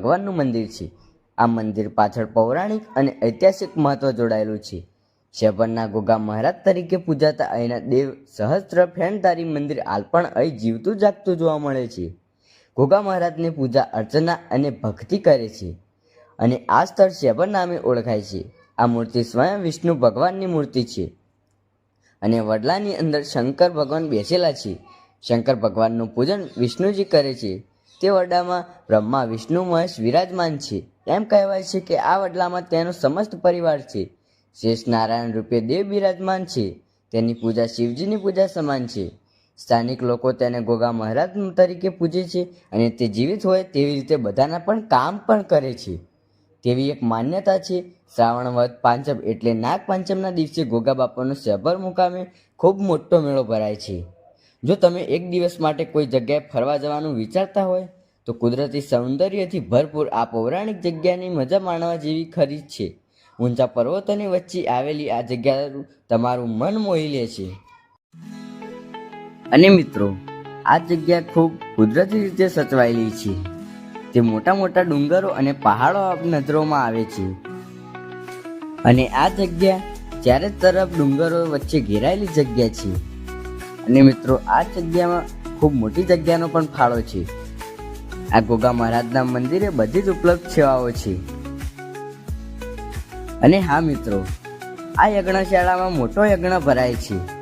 ભગવાનનું મંદિર છે. આ મંદિર પાછળ પૌરાણિક અને ઐતિહાસિક મહત્વ જોડાયેલું છે. શેભરના ગોગા મહારાજ તરીકે પૂજાતા અહીંના દેવ સહસ્ત્ર ફેણધારી મંદિર હાલ પણ અહીં જીવતું જાગતું જોવા મળે છે. ગોગા મહારાજની પૂજા અર્ચના અને ભક્તિ કરે છે અને આ સ્થળ શેભર નામે ઓળખાય છે. આ મૂર્તિ સ્વયં વિષ્ણુ ભગવાનની મૂર્તિ છે અને વડલાની અંદર શંકર ભગવાન બેસેલા છે. શંકર ભગવાનનું પૂજન વિષ્ણુજી કરે છે. તે વડામાં બ્રહ્મા વિષ્ણુ મહેશ વિરાજમાન છે. એમ કહેવાય છે કે આ વડલામાં તેનો સમસ્ત પરિવાર છે. શેષ નારાયણ રૂપે દેવ બિરાજમાન છે. તેની પૂજા શિવજીની પૂજા સમાન છે. સ્થાનિક લોકો તેને ગોગા મહારાજ તરીકે પૂજે છે અને તે જીવિત હોય તેવી રીતે બધાના પણ કામ પણ કરે છે તેવી એક માન્યતા છે. શ્રાવણ વદ પાંચમ એટલે નાગ પાંચમના દિવસે ગોગા બાપાનો શેભર મુકામે ખૂબ મોટો મેળો ભરાય છે. જો તમે એક દિવસ માટે કોઈ જગ્યાએ ફરવા જવાનું વિચારતા હોય તો કુદરતી સૌંદર્યથી ભરપૂર આ પૌરાણિક જગ્યાની મજા માણવા જેવી ખરી છે. ઊંચા પર્વતોની વચ્ચે આવેલી આ જગ્યા તમારું મન મોહી લે છે. અને મિત્રો, આ જગ્યા ખૂબ કુદરતી રીતે સચવાયેલી છે. તે મોટા મોટા ડુંગરો અને પહાડો નજરોમાં આવે છે અને આ જગ્યા ચારે તરફ ડુંગરો વચ્ચે ઘેરાયેલી જગ્યા છે. અને મિત્રો, આ જગ્યામાં ખૂબ મોટી જગ્યાનો પણ ફાળો છે. આ ગોગા મહારાજના મંદિરે બધી જ ઉપલબ્ધ સેવાઓ છે. અને હા મિત્રો, આ યજ્ઞશાળામાં મોટો યજ્ઞ ભરાય છે.